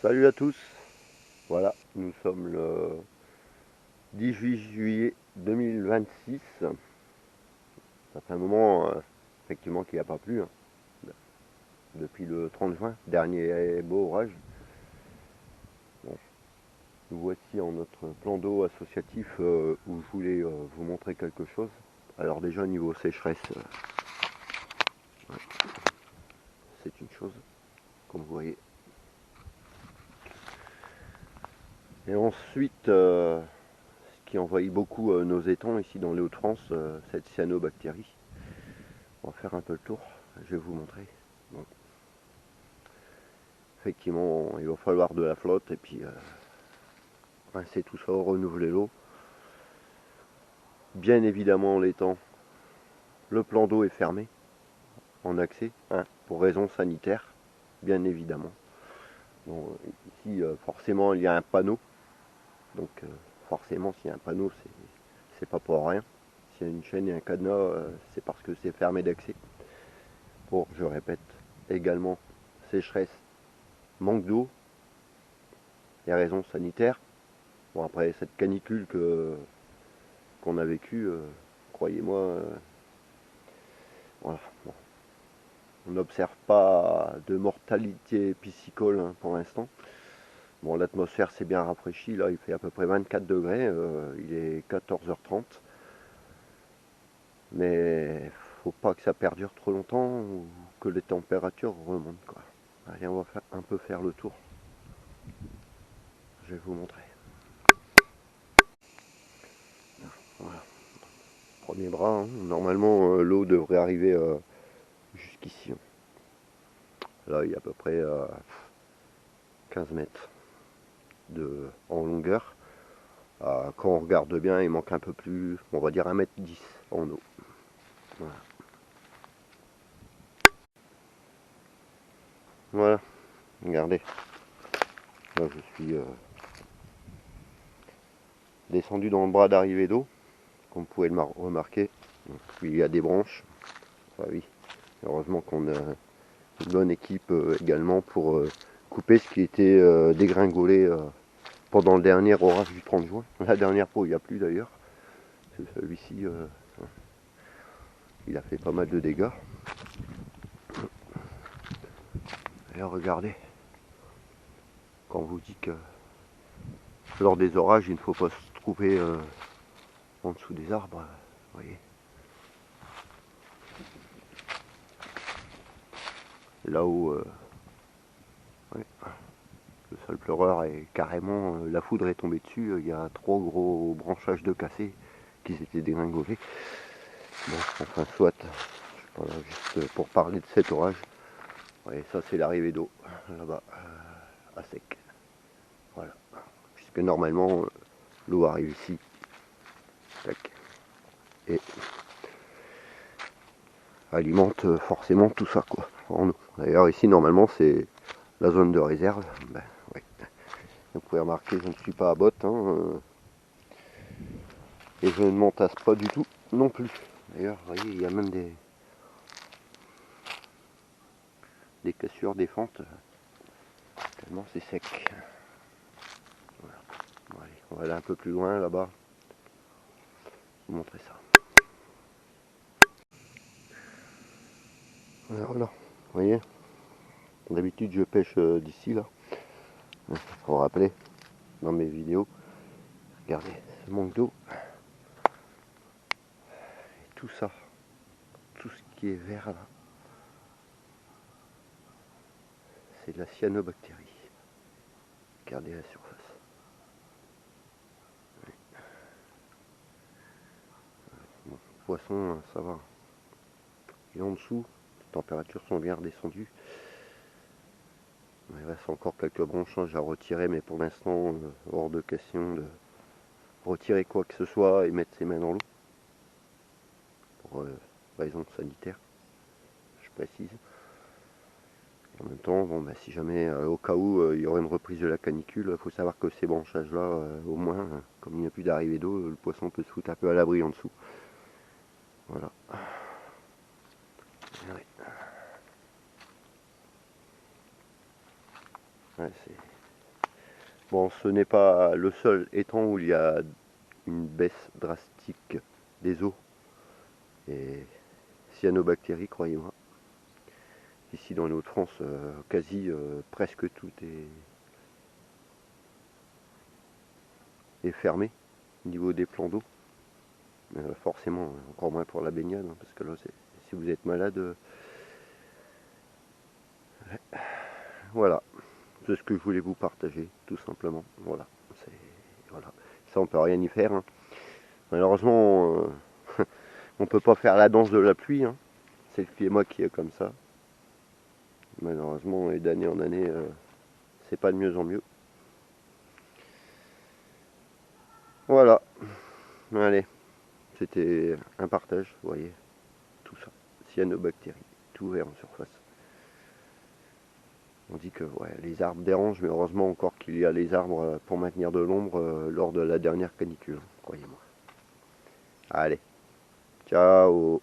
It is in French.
Salut à tous, voilà, nous sommes le 18 juillet 2026. Ça fait un moment effectivement qu'il n'y a pas plu, hein, depuis le 30 juin, dernier beau orage. Bon, nous voici en notre plan d'eau associatif où je voulais vous montrer quelque chose. Alors déjà niveau sécheresse, ouais, c'est une chose, comme vous voyez. Et ensuite, ce qui envahit beaucoup nos étangs ici dans les Hauts-de-France, cette cyanobactérie. On va faire un peu le tour, je vais vous montrer. Bon. Effectivement, il va falloir de la flotte et puis rincer tout ça, renouveler l'eau. Bien évidemment, l'étang, le plan d'eau est fermé en accès, hein, pour raisons sanitaires, bien évidemment. Bon, ici, forcément, il y a un panneau. Donc, forcément, s'il y a un panneau, c'est pas pour rien. S'il y a une chaîne et un cadenas, c'est parce que c'est fermé d'accès. Pour, je répète, également sécheresse, manque d'eau, et raisons sanitaires. Bon, après cette canicule qu'on a vécue, croyez-moi, voilà. Bon. On n'observe pas de mortalité piscicole, hein, pour l'instant. Bon, l'atmosphère s'est bien rafraîchie, là il fait à peu près 24 degrés, il est 14h30. Mais faut pas que ça perdure trop longtemps ou que les températures remontent, quoi. Allez, on va un peu faire le tour. Je vais vous montrer. Voilà. Premier bras, hein. Normalement l'eau devrait arriver jusqu'ici. Là il y a à peu près 15 mètres en longueur. Quand on regarde bien, il manque un peu plus, on va dire 1,10 m en eau. Voilà. Voilà, regardez. Là, je suis descendu dans le bras d'arrivée d'eau, comme vous pouvez le remarquer. Donc, il y a des branches. Ah oui, heureusement qu'on a une bonne équipe également pour couper ce qui était dégringolé pendant le dernier orage du 30 juin. La dernière fois, il n'y a plus d'ailleurs. Celui-ci, il a fait pas mal de dégâts. Et regardez, quand on vous dit que lors des orages, il ne faut pas se trouver en dessous des arbres, vous voyez. Là-haut, ouais, le sol pleureur est carrément, la foudre est tombée dessus, il y a 3 gros branchages de cassés qui s'étaient dégringolés. Bon, enfin soit, voilà, juste pour parler de cet orage. Ouais, ça c'est l'arrivée d'eau, là-bas, à sec. Voilà. Puisque normalement, l'eau arrive ici. Tac. Et alimente forcément tout ça, quoi, en eau. D'ailleurs ici normalement c'est la zone de réserve. Ben, ouais. Vous pouvez remarquer, je ne suis pas à botte, hein, et je ne m'entasse pas du tout non plus. D'ailleurs, vous voyez, il y a même des cassures, des fentes, tellement c'est sec. Voilà. Bon, allez, on va aller un peu plus loin là-bas, vous montrer ça. Voilà, vous voyez, d'habitude je pêche d'ici là. Il faut rappeler dans mes vidéos. Regardez, ce manque d'eau. Et tout ça, tout ce qui est vert là, c'est de la cyanobactérie. Regardez la surface. Bon, poisson, ça va. Et en dessous, les températures sont bien redescendues. Il reste encore quelques branchages à retirer, mais pour l'instant, hors de question de retirer quoi que ce soit et mettre ses mains dans l'eau. Pour raisons sanitaires, je précise. En même temps, bon, bah, si jamais, au cas où il y aurait une reprise de la canicule, il faut savoir que ces branchages-là, au moins, comme il n'y a plus d'arrivée d'eau, le poisson peut se foutre un peu à l'abri en dessous. Voilà. Ouais, Bon, ce n'est pas le seul étang où il y a une baisse drastique des eaux et cyanobactéries, croyez-moi. Ici dans les Hauts-de-France, presque tout est fermé au niveau des plans d'eau. Forcément, encore moins pour la baignade, hein, parce que là, si vous êtes malade, voilà. C'est ce que je voulais vous partager, tout simplement. Voilà. Voilà. Ça, on peut rien y faire, hein. Malheureusement, on peut pas faire la danse de la pluie, hein. C'est le climat qui est comme ça. Malheureusement, et d'année en année, c'est pas de mieux en mieux. Voilà. Allez, c'était un partage, vous voyez, tout ça. Cyanobactéries, tout vert en surface. On dit que ouais, les arbres dérangent, mais heureusement encore qu'il y a les arbres pour maintenir de l'ombre lors de la dernière canicule, croyez-moi. Allez, ciao.